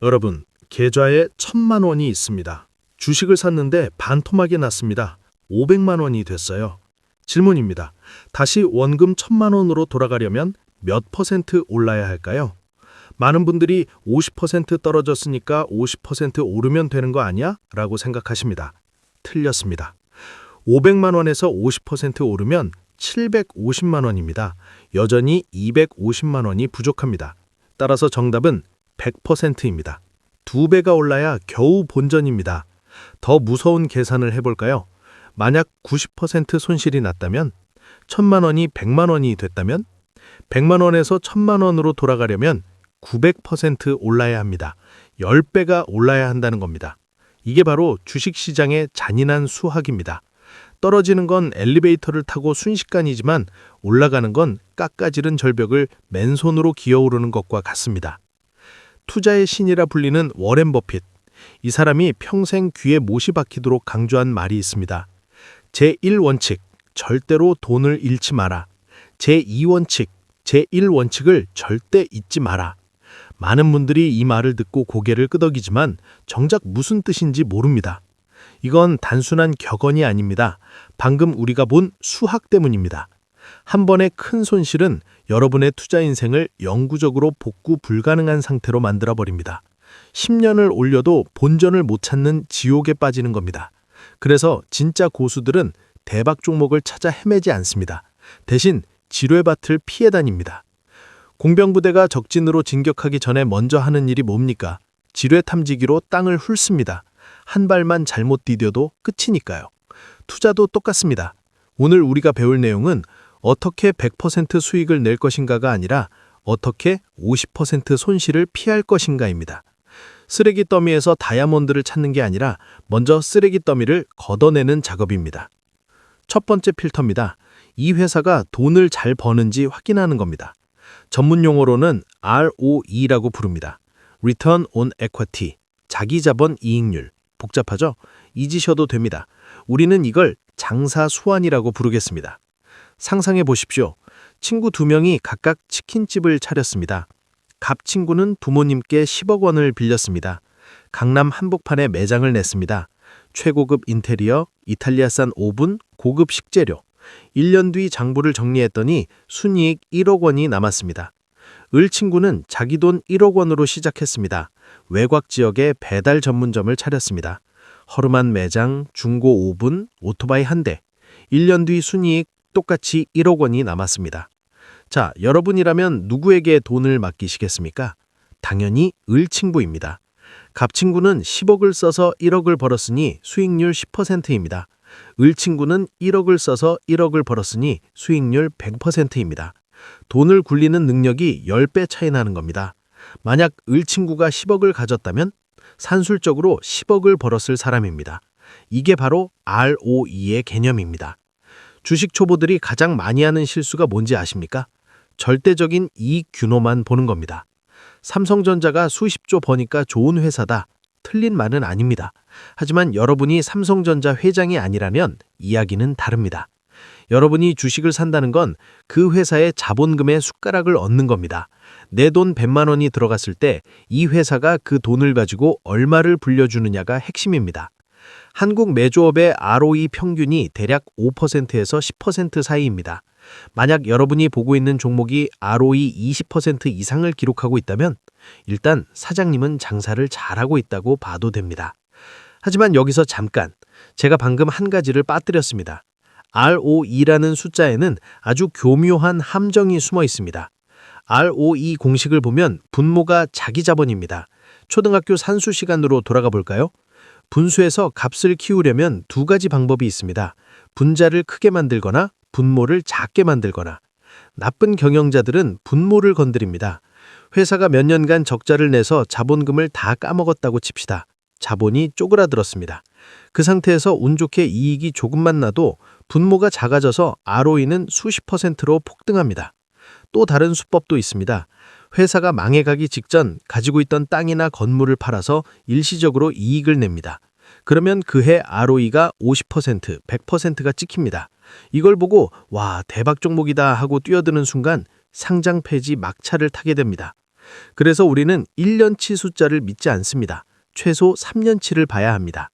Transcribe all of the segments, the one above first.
여러분, 계좌에 1,000만 원이 있습니다. 주식을 샀는데 반토막이 났습니다. 500만 원이 됐어요. 질문입니다. 다시 원금 1,000만 원으로 돌아가려면 몇 퍼센트 올라야 할까요? 많은 분들이 50% 떨어졌으니까 50% 오르면 되는 거 아니야? 라고 생각하십니다. 틀렸습니다. 500만 원에서 50% 오르면 750만 원입니다. 여전히 250만 원이 부족합니다. 따라서 정답은 100%입니다. 2배가 올라야 겨우 본전입니다. 더 무서운 계산을 해볼까요? 만약 90% 손실이 났다면, 1,000만 원이 100만 원이 됐다면, 100만 원에서 1,000만 원으로 돌아가려면 900% 올라야 합니다. 10배가 올라야 한다는 겁니다. 이게 바로 주식시장의 잔인한 수학입니다. 떨어지는 건 엘리베이터를 타고 순식간이지만 올라가는 건 깎아지른 절벽을 맨손으로 기어오르는 것과 같습니다. 투자의 신이라 불리는 워렌 버핏. 이 사람이 평생 귀에 못이 박히도록 강조한 말이 있습니다. 제1원칙, 절대로 돈을 잃지 마라. 제2원칙, 제1원칙을 절대 잊지 마라. 많은 분들이 이 말을 듣고 고개를 끄덕이지만 정작 무슨 뜻인지 모릅니다. 이건 단순한 격언이 아닙니다. 방금 우리가 본 수학 때문입니다. 한 번의 큰 손실은 여러분의 투자 인생을 영구적으로 복구 불가능한 상태로 만들어버립니다. 10년을 올려도 본전을 못 찾는 지옥에 빠지는 겁니다. 그래서 진짜 고수들은 대박 종목을 찾아 헤매지 않습니다. 대신 지뢰밭을 피해 다닙니다. 공병부대가 적진으로 진격하기 전에 먼저 하는 일이 뭡니까? 지뢰 탐지기로 땅을 훑습니다. 한 발만 잘못 디뎌도 끝이니까요. 투자도 똑같습니다. 오늘 우리가 배울 내용은 어떻게 100% 수익을 낼 것인가가 아니라 어떻게 50% 손실을 피할 것인가입니다. 쓰레기 더미에서 다이아몬드를 찾는 게 아니라 먼저 쓰레기 더미를 걷어내는 작업입니다. 첫 번째 필터입니다. 이 회사가 돈을 잘 버는지 확인하는 겁니다. 전문 용어로는 ROE라고 부릅니다. Return on Equity, 자기자본 이익률. 복잡하죠? 잊으셔도 됩니다. 우리는 이걸 장사 수완이라고 부르겠습니다. 상상해 보십시오. 친구 2명이 각각 치킨집을 차렸습니다. 갑 친구는 부모님께 10억 원을 빌렸습니다. 강남 한복판에 매장을 냈습니다. 최고급 인테리어, 이탈리아산 오븐, 고급 식재료. 1년 뒤 장부를 정리했더니 순이익 1억 원이 남았습니다. 을 친구는 자기 돈 1억 원으로 시작했습니다. 외곽 지역에 배달 전문점을 차렸습니다. 허름한 매장, 중고 오븐, 오토바이 한 대. 1년 뒤 순이익 똑같이 1억 원이 남았습니다. 자, 여러분이라면 누구에게 돈을 맡기시겠습니까? 당연히 을 친구입니다. 갑 친구는 10억을 써서 1억을 벌었으니 수익률 10%입니다. 을 친구는 1억을 써서 1억을 벌었으니 수익률 100%입니다. 돈을 굴리는 능력이 10배 차이 나는 겁니다. 만약 을 친구가 10억을 가졌다면 산술적으로 10억을 벌었을 사람입니다. 이게 바로 ROE의 개념입니다. 주식 초보들이 가장 많이 하는 실수가 뭔지 아십니까? 절대적인 이익 규모만 보는 겁니다. 삼성전자가 수십조 버니까 좋은 회사다. 틀린 말은 아닙니다. 하지만 여러분이 삼성전자 회장이 아니라면 이야기는 다릅니다. 여러분이 주식을 산다는 건 그 회사의 자본금의 숟가락을 얻는 겁니다. 내 돈 100만 원이 들어갔을 때 이 회사가 그 돈을 가지고 얼마를 불려주느냐가 핵심입니다. 한국 매조업의 ROE 평균이 대략 5%에서 10% 사이입니다. 만약 여러분이 보고 있는 종목이 ROE 20% 이상을 기록하고 있다면 일단 사장님은 장사를 잘하고 있다고 봐도 됩니다. 하지만 여기서 잠깐, 제가 방금 한 가지를 빠뜨렸습니다. ROE라는 숫자에는 아주 교묘한 함정이 숨어 있습니다. ROE 공식을 보면 분모가 자기 자본입니다. 초등학교 산수 시간으로 돌아가 볼까요? 분수에서 값을 키우려면 2가지 방법이 있습니다. 분자를 크게 만들거나 분모를 작게 만들거나. 나쁜 경영자들은 분모를 건드립니다. 회사가 몇 년간 적자를 내서 자본금을 다 까먹었다고 칩시다. 자본이 쪼그라들었습니다. 그 상태에서 운 좋게 이익이 조금만 나도 분모가 작아져서 ROE는 수십 %로 폭등합니다. 또 다른 수법도 있습니다. 회사가 망해가기 직전 가지고 있던 땅이나 건물을 팔아서 일시적으로 이익을 냅니다. 그러면 그해 ROE가 50%, 100%가 찍힙니다. 이걸 보고 와, 대박 종목이다 하고 뛰어드는 순간 상장 폐지 막차를 타게 됩니다. 그래서 우리는 1년치 숫자를 믿지 않습니다. 최소 3년치를 봐야 합니다.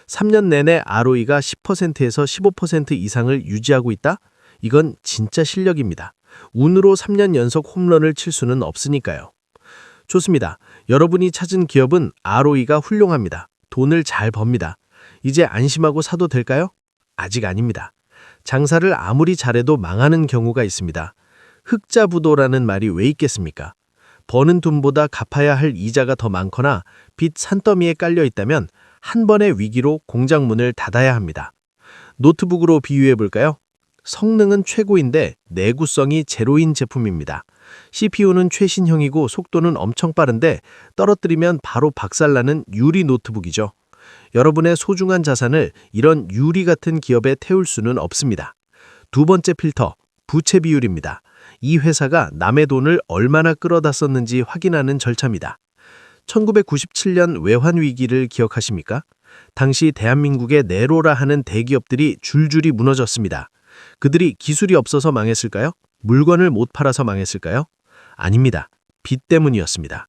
3년 내내 ROE가 10%에서 15% 이상을 유지하고 있다? 이건 진짜 실력입니다. 운으로 3년 연속 홈런을 칠 수는 없으니까요. 좋습니다. 여러분이 찾은 기업은 ROE가 훌륭합니다. 돈을 잘 법니다. 이제 안심하고 사도 될까요? 아직 아닙니다. 장사를 아무리 잘해도 망하는 경우가 있습니다. 흑자부도라는 말이 왜 있겠습니까? 버는 돈보다 갚아야 할 이자가 더 많거나 빚 산더미에 깔려 있다면 한 번의 위기로 공장 문을 닫아야 합니다. 노트북으로 비유해 볼까요? 성능은 최고인데 내구성이 제로인 제품입니다. CPU는 최신형이고 속도는 엄청 빠른데 떨어뜨리면 바로 박살나는 유리 노트북이죠. 여러분의 소중한 자산을 이런 유리 같은 기업에 태울 수는 없습니다. 두 번째 필터, 부채 비율입니다. 이 회사가 남의 돈을 얼마나 끌어다 썼는지 확인하는 절차입니다. 1997년 외환위기를 기억하십니까? 당시 대한민국의 네로라 하는 대기업들이 줄줄이 무너졌습니다. 그들이 기술이 없어서 망했을까요? 물건을 못 팔아서 망했을까요? 아닙니다. 빚 때문이었습니다.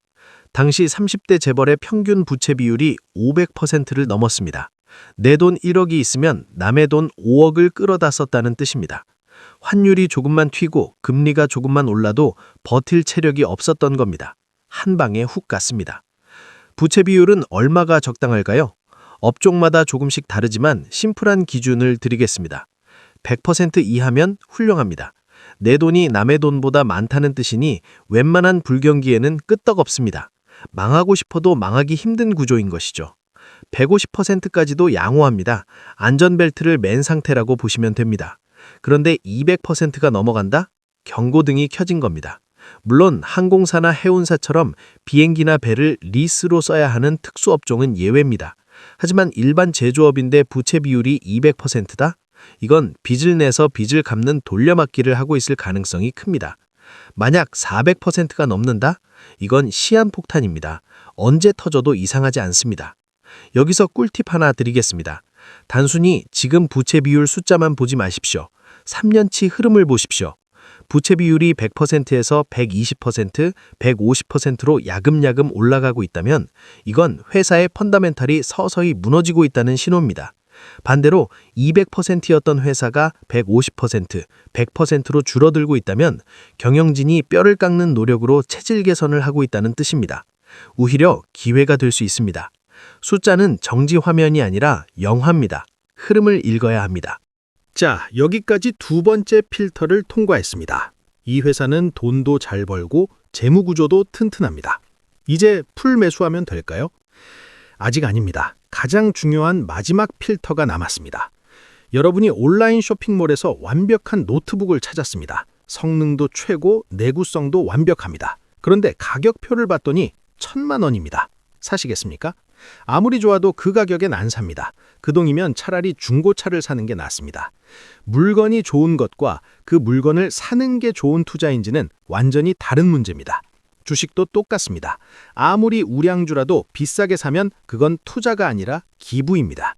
당시 30대 재벌의 평균 부채 비율이 500%를 넘었습니다. 내 돈 1억이 있으면 남의 돈 5억을 끌어다 썼다는 뜻입니다. 환율이 조금만 튀고 금리가 조금만 올라도 버틸 체력이 없었던 겁니다. 한 방에 훅 갔습니다. 부채 비율은 얼마가 적당할까요? 업종마다 조금씩 다르지만 심플한 기준을 드리겠습니다. 100% 이하면 훌륭합니다. 내 돈이 남의 돈보다 많다는 뜻이니 웬만한 불경기에는 끄떡없습니다. 망하고 싶어도 망하기 힘든 구조인 것이죠. 150%까지도 양호합니다. 안전벨트를 맨 상태라고 보시면 됩니다. 그런데 200%가 넘어간다? 경고등이 켜진 겁니다. 물론 항공사나 해운사처럼 비행기나 배를 리스로 써야 하는 특수업종은 예외입니다. 하지만 일반 제조업인데 부채 비율이 200%다? 이건 빚을 내서 빚을 갚는 돌려막기를 하고 있을 가능성이 큽니다. 만약 400%가 넘는다? 이건 시한폭탄입니다. 언제 터져도 이상하지 않습니다. 여기서 꿀팁 하나 드리겠습니다. 단순히 지금 부채 비율 숫자만 보지 마십시오. 3년치 흐름을 보십시오. 부채 비율이 100%에서 120%, 150%로 야금야금 올라가고 있다면 이건 회사의 펀더멘탈이 서서히 무너지고 있다는 신호입니다. 반대로 200%였던 회사가 150%, 100%로 줄어들고 있다면 경영진이 뼈를 깎는 노력으로 체질 개선을 하고 있다는 뜻입니다. 오히려 기회가 될 수 있습니다. 숫자는 정지 화면이 아니라 영화입니다. 흐름을 읽어야 합니다. 자, 여기까지 두 번째 필터를 통과했습니다. 이 회사는 돈도 잘 벌고 재무 구조도 튼튼합니다. 이제 풀 매수하면 될까요? 아직 아닙니다. 가장 중요한 마지막 필터가 남았습니다. 여러분이 온라인 쇼핑몰에서 완벽한 노트북을 찾았습니다. 성능도 최고, 내구성도 완벽합니다. 그런데 가격표를 봤더니 1,000만 원입니다. 사시겠습니까? 아무리 좋아도 그 가격엔 안 삽니다. 그 돈이면 차라리 중고차를 사는 게 낫습니다. 물건이 좋은 것과 그 물건을 사는 게 좋은 투자인지는 완전히 다른 문제입니다. 주식도 똑같습니다. 아무리 우량주라도 비싸게 사면 그건 투자가 아니라 기부입니다.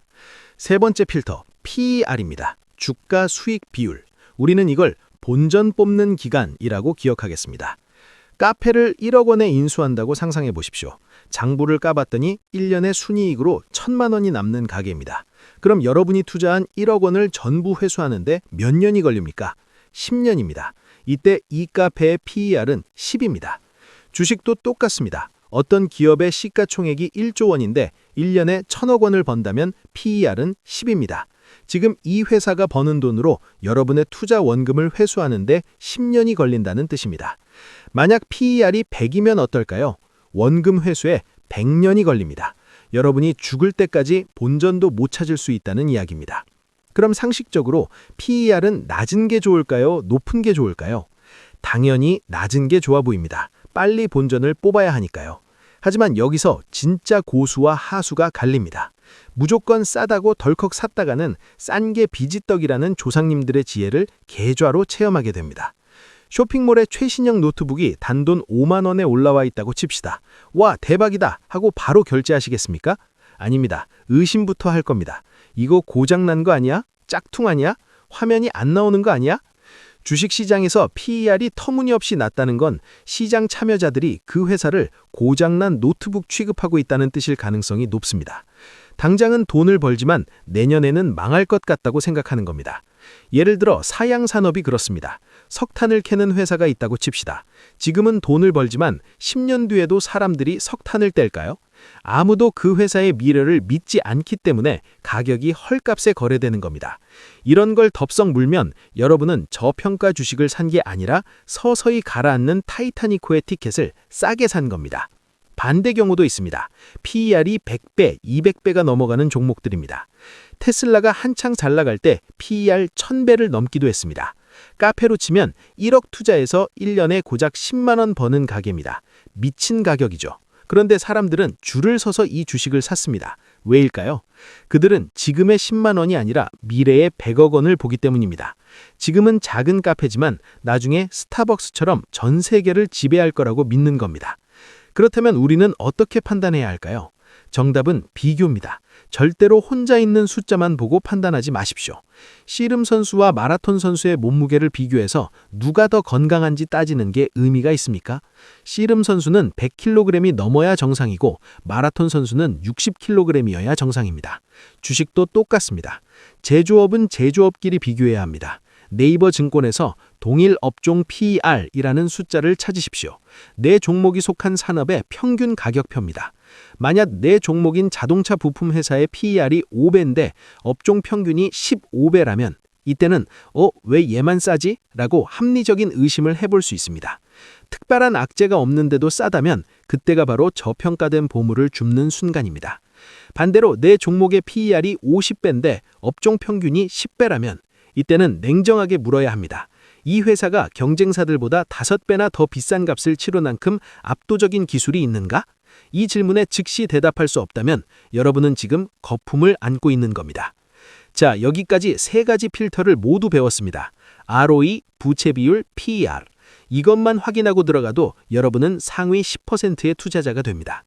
세 번째 필터, PER입니다. 주가 수익 비율. 우리는 이걸 본전 뽑는 기간이라고 기억하겠습니다. 카페를 1억 원에 인수한다고 상상해 보십시오. 장부를 까봤더니 1년의 순이익으로 1,000만 원이 남는 가게입니다. 그럼 여러분이 투자한 1억 원을 전부 회수하는데 몇 년이 걸립니까? 10년입니다. 이때 이 카페의 PER은 10입니다. 주식도 똑같습니다. 어떤 기업의 시가총액이 1조 원인데 1년에 1,000억 원을 번다면 PER은 10입니다. 지금 이 회사가 버는 돈으로 여러분의 투자 원금을 회수하는데 10년이 걸린다는 뜻입니다. 만약 PER이 100이면 어떨까요? 원금 회수에 100년이 걸립니다. 여러분이 죽을 때까지 본전도 못 찾을 수 있다는 이야기입니다. 그럼 상식적으로 PER은 낮은 게 좋을까요? 높은 게 좋을까요? 당연히 낮은 게 좋아 보입니다. 빨리 본전을 뽑아야 하니까요. 하지만 여기서 진짜 고수와 하수가 갈립니다. 무조건 싸다고 덜컥 샀다가는 싼 게 비지떡이라는 조상님들의 지혜를 계좌로 체험하게 됩니다. 쇼핑몰의 최신형 노트북이 단돈 5만 원에 올라와 있다고 칩시다. 와, 대박이다 하고 바로 결제하시겠습니까? 아닙니다. 의심부터 할 겁니다. 이거 고장난 거 아니야? 짝퉁 아니야? 화면이 안 나오는 거 아니야? 주식시장에서 PER이 터무니없이 낮다는 건 시장 참여자들이 그 회사를 고장난 노트북 취급하고 있다는 뜻일 가능성이 높습니다. 당장은 돈을 벌지만 내년에는 망할 것 같다고 생각하는 겁니다. 예를 들어 사양산업이 그렇습니다. 석탄을 캐는 회사가 있다고 칩시다. 지금은 돈을 벌지만 10년 뒤에도 사람들이 석탄을 뗄까요? 아무도 그 회사의 미래를 믿지 않기 때문에 가격이 헐값에 거래되는 겁니다. 이런 걸 덥석 물면 여러분은 저평가 주식을 산 게 아니라 서서히 가라앉는 타이타니코의 티켓을 싸게 산 겁니다. 반대 경우도 있습니다. PER이 100배, 200배가 넘어가는 종목들입니다. 테슬라가 한창 잘 나갈 때 PER 1000배를 넘기도 했습니다. 카페로 치면 1억 투자해서 1년에 고작 10만 원 버는 가게입니다. 미친 가격이죠. 그런데 사람들은 줄을 서서 이 주식을 샀습니다. 왜일까요? 그들은 지금의 10만 원이 아니라 미래의 100억 원을 보기 때문입니다. 지금은 작은 카페지만 나중에 스타벅스처럼 전 세계를 지배할 거라고 믿는 겁니다. 그렇다면 우리는 어떻게 판단해야 할까요? 정답은 비교입니다. 절대로 혼자 있는 숫자만 보고 판단하지 마십시오. 씨름 선수와 마라톤 선수의 몸무게를 비교해서 누가 더 건강한지 따지는 게 의미가 있습니까? 씨름 선수는 100kg이 넘어야 정상이고 마라톤 선수는 60kg이어야 정상입니다. 주식도 똑같습니다. 제조업은 제조업끼리 비교해야 합니다. 네이버 증권에서 동일 업종 PER이라는 숫자를 찾으십시오. 내 종목이 속한 산업의 평균 가격표입니다. 만약 내 종목인 자동차 부품 회사의 PER이 5배인데 업종 평균이 15배라면 이때는 왜 얘만 싸지? 라고 합리적인 의심을 해볼 수 있습니다. 특별한 악재가 없는데도 싸다면 그때가 바로 저평가된 보물을 줍는 순간입니다. 반대로 내 종목의 PER이 50배인데 업종 평균이 10배라면 이때는 냉정하게 물어야 합니다. 이 회사가 경쟁사들보다 5배나 더 비싼 값을 치른 만큼 압도적인 기술이 있는가? 이 질문에 즉시 대답할 수 없다면 여러분은 지금 거품을 안고 있는 겁니다. 자, 여기까지 3가지 필터를 모두 배웠습니다. ROE, 부채 비율, PER. 이것만 확인하고 들어가도 여러분은 상위 10%의 투자자가 됩니다.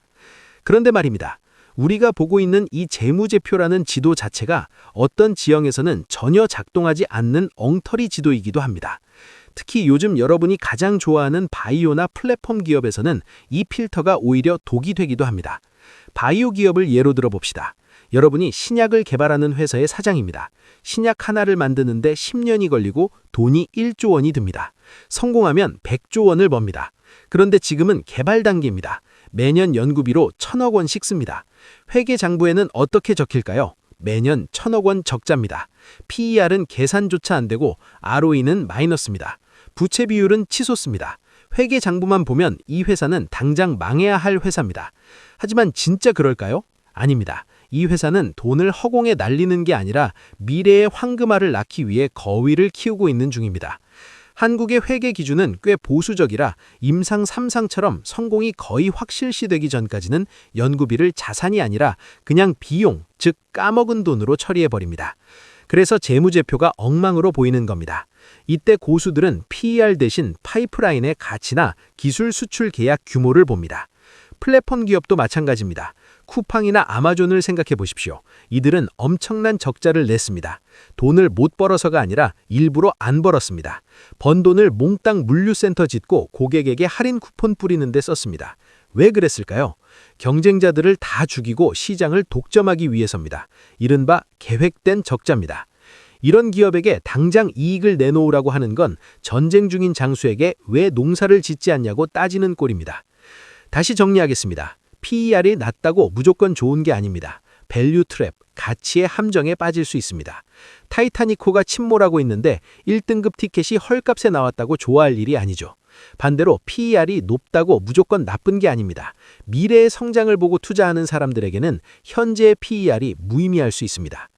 그런데 말입니다. 우리가 보고 있는 이 재무제표라는 지도 자체가 어떤 지형에서는 전혀 작동하지 않는 엉터리 지도이기도 합니다. 특히 요즘 여러분이 가장 좋아하는 바이오나 플랫폼 기업에서는 이 필터가 오히려 독이 되기도 합니다. 바이오 기업을 예로 들어봅시다. 여러분이 신약을 개발하는 회사의 사장입니다. 신약 하나를 만드는데 10년이 걸리고 돈이 1조 원이 듭니다. 성공하면 100조 원을 법니다. 그런데 지금은 개발 단계입니다. 매년 연구비로 1000억 원씩 씁니다. 회계장부에는 어떻게 적힐까요? 매년 1000억 원 적자입니다. PER은 계산조차 안 되고 ROE는 마이너스입니다. 부채 비율은 치솟습니다. 회계장부만 보면 이 회사는 당장 망해야 할 회사입니다. 하지만 진짜 그럴까요? 아닙니다. 이 회사는 돈을 허공에 날리는 게 아니라 미래의 황금알을 낳기 위해 거위를 키우고 있는 중입니다. 한국의 회계 기준은 꽤 보수적이라 임상 3상처럼 성공이 거의 확실시되기 전까지는 연구비를 자산이 아니라 그냥 비용, 즉 까먹은 돈으로 처리해버립니다. 그래서 재무제표가 엉망으로 보이는 겁니다. 이때 고수들은 PER 대신 파이프라인의 가치나 기술 수출 계약 규모를 봅니다. 플랫폼 기업도 마찬가지입니다. 쿠팡이나 아마존을 생각해 보십시오. 이들은 엄청난 적자를 냈습니다. 돈을 못 벌어서가 아니라 일부러 안 벌었습니다. 번 돈을 몽땅 물류센터 짓고 고객에게 할인 쿠폰 뿌리는 데 썼습니다. 왜 그랬을까요? 경쟁자들을 다 죽이고 시장을 독점하기 위해서입니다. 이른바 계획된 적자입니다. 이런 기업에게 당장 이익을 내놓으라고 하는 건 전쟁 중인 장수에게 왜 농사를 짓지 않냐고 따지는 꼴입니다. 다시 정리하겠습니다. PER이 낮다고 무조건 좋은 게 아닙니다. 밸류 트랩, 가치의 함정에 빠질 수 있습니다. 타이타니코가 침몰하고 있는데 1등급 티켓이 헐값에 나왔다고 좋아할 일이 아니죠. 반대로 PER이 높다고 무조건 나쁜 게 아닙니다. 미래의 성장을 보고 투자하는 사람들에게는 현재의 PER이 무의미할 수 있습니다.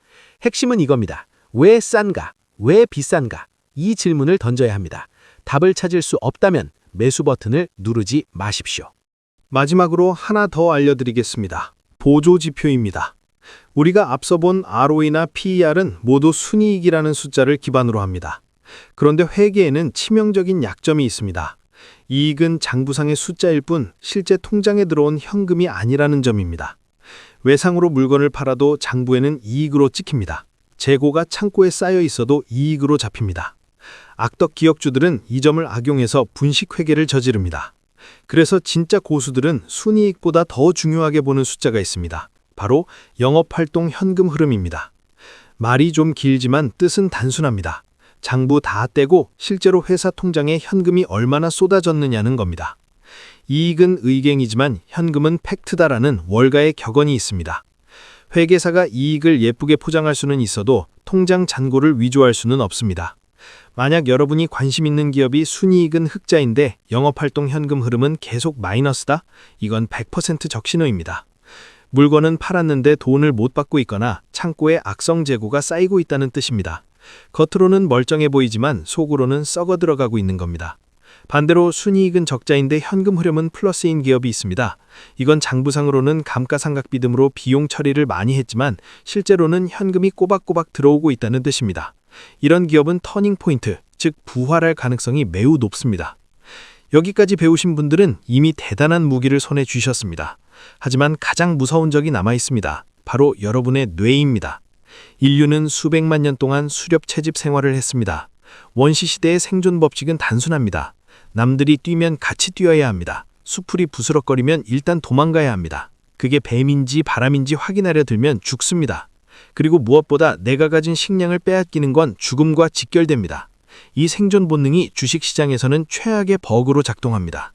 핵심은 이겁니다. 왜 싼가? 왜 비싼가? 이 질문을 던져야 합니다. 답을 찾을 수 없다면 매수 버튼을 누르지 마십시오. 마지막으로 하나 더 알려드리겠습니다. 보조지표입니다. 우리가 앞서 본 ROE나 PER은 모두 순이익이라는 숫자를 기반으로 합니다. 그런데 회계에는 치명적인 약점이 있습니다. 이익은 장부상의 숫자일 뿐 실제 통장에 들어온 현금이 아니라는 점입니다. 외상으로 물건을 팔아도 장부에는 이익으로 찍힙니다. 재고가 창고에 쌓여 있어도 이익으로 잡힙니다. 악덕 기업주들은 이 점을 악용해서 분식회계를 저지릅니다. 그래서 진짜 고수들은 순이익보다 더 중요하게 보는 숫자가 있습니다. 바로 영업활동 현금 흐름입니다. 말이 좀 길지만 뜻은 단순합니다. 장부 다 떼고 실제로 회사 통장에 현금이 얼마나 쏟아졌느냐는 겁니다. 이익은 의갱이지만 현금은 팩트다라는 월가의 격언이 있습니다. 회계사가 이익을 예쁘게 포장할 수는 있어도 통장 잔고를 위조할 수는 없습니다. 만약 여러분이 관심 있는 기업이 순이익은 흑자인데 영업활동 현금 흐름은 계속 마이너스다? 이건 100% 적신호입니다. 물건은 팔았는데 돈을 못 받고 있거나 창고에 악성 재고가 쌓이고 있다는 뜻입니다. 겉으로는 멀쩡해 보이지만 속으로는 썩어 들어가고 있는 겁니다. 반대로 순이익은 적자인데 현금 흐름은 플러스인 기업이 있습니다. 이건 장부상으로는 감가상각비등으로 비용 처리를 많이 했지만 실제로는 현금이 꼬박꼬박 들어오고 있다는 뜻입니다. 이런 기업은 터닝포인트, 즉 부활할 가능성이 매우 높습니다. 여기까지 배우신 분들은 이미 대단한 무기를 손에 쥐셨습니다. 하지만 가장 무서운 적이 남아 있습니다. 바로 여러분의 뇌입니다. 인류는 수백만 년 동안 수렵 채집 생활을 했습니다. 원시 시대의 생존 법칙은 단순합니다. 남들이 뛰면 같이 뛰어야 합니다. 수풀이 부스럭거리면 일단 도망가야 합니다. 그게 뱀인지 바람인지 확인하려 들면 죽습니다. 그리고 무엇보다 내가 가진 식량을 빼앗기는 건 죽음과 직결됩니다. 이 생존 본능이 주식시장에서는 최악의 버그로 작동합니다.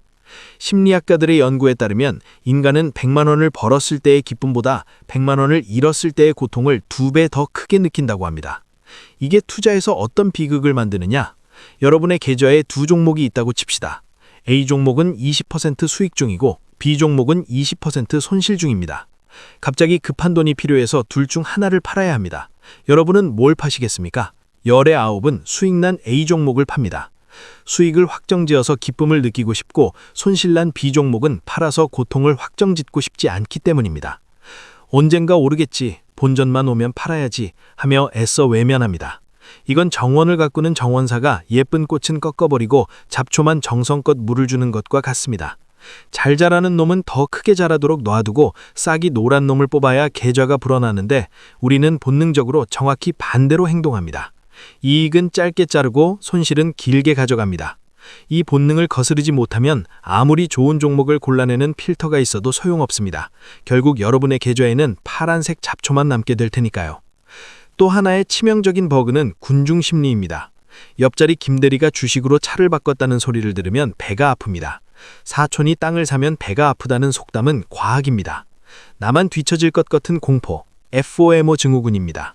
심리학가들의 연구에 따르면 인간은 100만 원을 벌었을 때의 기쁨보다 100만 원을 잃었을 때의 고통을 2배 더 크게 느낀다고 합니다. 이게 투자에서 어떤 비극을 만드느냐? 여러분의 계좌에 두 종목이 있다고 칩시다. A 종목은 20% 수익 중이고 B 종목은 20% 손실 중입니다. 갑자기 급한 돈이 필요해서 둘 중 하나를 팔아야 합니다. 여러분은 뭘 파시겠습니까? 열의 9은 수익난 A 종목을 팝니다. 수익을 확정지어서 기쁨을 느끼고 싶고 손실난 B 종목은 팔아서 고통을 확정짓고 싶지 않기 때문입니다. 언젠가 오르겠지, 본전만 오면 팔아야지 하며 애써 외면합니다. 이건 정원을 가꾸는 정원사가 예쁜 꽃은 꺾어버리고 잡초만 정성껏 물을 주는 것과 같습니다. 잘 자라는 놈은 더 크게 자라도록 놔두고 싹이 노란 놈을 뽑아야 계좌가 불어나는데 우리는 본능적으로 정확히 반대로 행동합니다. 이익은 짧게 자르고 손실은 길게 가져갑니다. 이 본능을 거스르지 못하면 아무리 좋은 종목을 골라내는 필터가 있어도 소용없습니다. 결국 여러분의 계좌에는 파란색 잡초만 남게 될 테니까요. 또 하나의 치명적인 버그는 군중 심리입니다. 옆자리 김대리가 주식으로 차를 바꿨다는 소리를 들으면 배가 아픕니다. 사촌이 땅을 사면 배가 아프다는 속담은 과학입니다. 나만 뒤처질 것 같은 공포, FOMO 증후군입니다.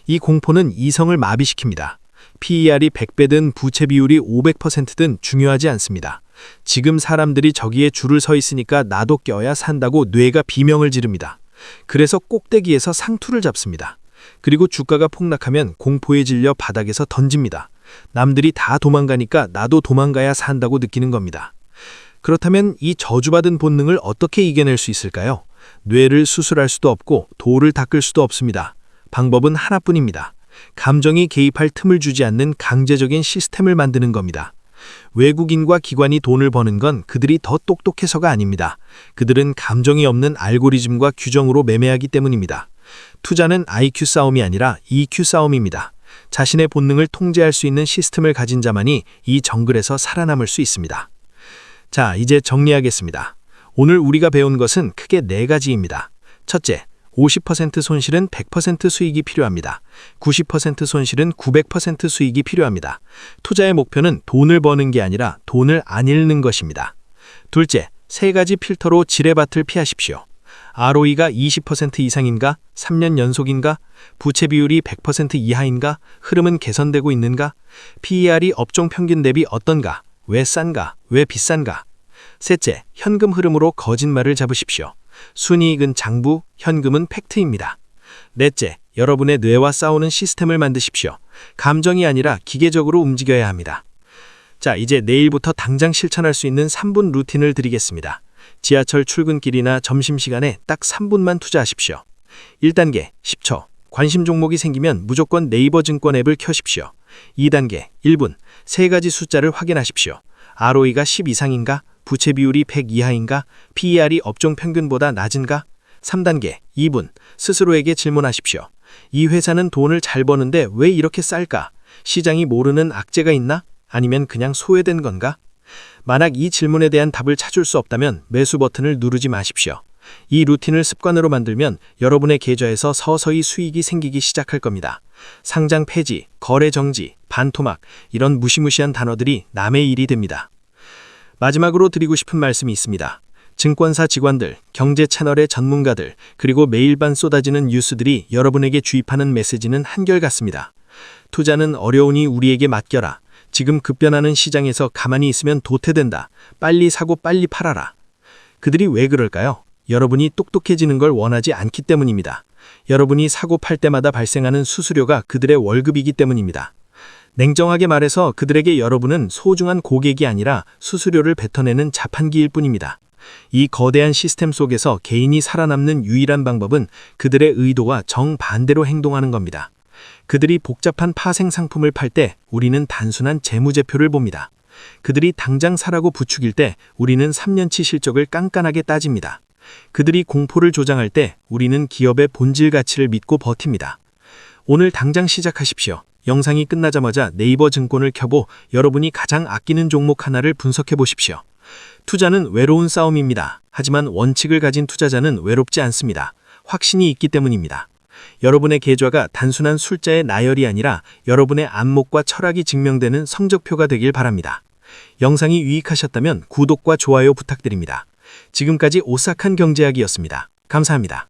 이 공포는 이성을 마비시킵니다. PER이 100배든 부채 비율이 500%든 중요하지 않습니다. 지금 사람들이 저기에 줄을 서 있으니까 나도 껴야 산다고 뇌가 비명을 지릅니다. 그래서 꼭대기에서 상투를 잡습니다. 그리고 주가가 폭락하면 공포에 질려 바닥에서 던집니다. 남들이 다 도망가니까 나도 도망가야 산다고 느끼는 겁니다. 그렇다면 이 저주받은 본능을 어떻게 이겨낼 수 있을까요? 뇌를 수술할 수도 없고 돌을 닦을 수도 없습니다. 방법은 하나뿐입니다. 감정이 개입할 틈을 주지 않는 강제적인 시스템을 만드는 겁니다. 외국인과 기관이 돈을 버는 건 그들이 더 똑똑해서가 아닙니다. 그들은 감정이 없는 알고리즘과 규정으로 매매하기 때문입니다. 투자는 IQ 싸움이 아니라 EQ 싸움입니다. 자신의 본능을 통제할 수 있는 시스템을 가진 자만이 이 정글에서 살아남을 수 있습니다. 자, 이제 정리하겠습니다. 오늘 우리가 배운 것은 크게 4가지입니다. 첫째, 50% 손실은 100% 수익이 필요합니다. 90% 손실은 900% 수익이 필요합니다. 투자의 목표는 돈을 버는 게 아니라 돈을 안 잃는 것입니다. 둘째, 3가지 필터로 지뢰밭을 피하십시오. ROE가 20% 이상인가? 3년 연속인가? 부채 비율이 100% 이하인가? 흐름은 개선되고 있는가? PER이 업종 평균 대비 어떤가? 왜 싼가? 왜 비싼가? 셋째, 현금 흐름으로 거짓말을 잡으십시오. 순이익은 장부, 현금은 팩트입니다. 넷째, 여러분의 뇌와 싸우는 시스템을 만드십시오. 감정이 아니라 기계적으로 움직여야 합니다. 자, 이제 내일부터 당장 실천할 수 있는 3분 루틴을 드리겠습니다. 지하철 출근길이나 점심시간에 딱 3분만 투자하십시오. 1단계, 10초. 관심 종목이 생기면 무조건 네이버 증권 앱을 켜십시오. 2단계, 1분. 3가지 숫자를 확인하십시오. ROE가 10 이상인가? 부채 비율이 100 이하인가? PER이 업종 평균보다 낮은가? 3단계, 2분. 스스로에게 질문하십시오. 이 회사는 돈을 잘 버는데 왜 이렇게 쌀까? 시장이 모르는 악재가 있나? 아니면 그냥 소외된 건가? 만약 이 질문에 대한 답을 찾을 수 없다면 매수 버튼을 누르지 마십시오. 이 루틴을 습관으로 만들면 여러분의 계좌에서 서서히 수익이 생기기 시작할 겁니다. 상장 폐지, 거래 정지, 반토막, 이런 무시무시한 단어들이 남의 일이 됩니다. 마지막으로 드리고 싶은 말씀이 있습니다. 증권사 직원들, 경제 채널의 전문가들, 그리고 매일 밤 쏟아지는 뉴스들이 여러분에게 주입하는 메시지는 한결같습니다. 투자는 어려우니 우리에게 맡겨라. 지금 급변하는 시장에서 가만히 있으면 도태된다. 빨리 사고 빨리 팔아라. 그들이 왜 그럴까요? 여러분이 똑똑해지는 걸 원하지 않기 때문입니다. 여러분이 사고 팔 때마다 발생하는 수수료가 그들의 월급이기 때문입니다. 냉정하게 말해서 그들에게 여러분은 소중한 고객이 아니라 수수료를 뱉어내는 자판기일 뿐입니다. 이 거대한 시스템 속에서 개인이 살아남는 유일한 방법은 그들의 의도와 정반대로 행동하는 겁니다. 그들이 복잡한 파생 상품을 팔 때 우리는 단순한 재무제표를 봅니다. 그들이 당장 사라고 부추길 때 우리는 3년치 실적을 깐깐하게 따집니다. 그들이 공포를 조장할 때 우리는 기업의 본질 가치를 믿고 버팁니다. 오늘 당장 시작하십시오. 영상이 끝나자마자 네이버 증권을 켜고 여러분이 가장 아끼는 종목 하나를 분석해 보십시오. 투자는 외로운 싸움입니다. 하지만 원칙을 가진 투자자는 외롭지 않습니다. 확신이 있기 때문입니다. 여러분의 계좌가 단순한 숫자의 나열이 아니라 여러분의 안목과 철학이 증명되는 성적표가 되길 바랍니다. 영상이 유익하셨다면 구독과 좋아요 부탁드립니다. 지금까지 오싹한 경제학이었습니다. 감사합니다.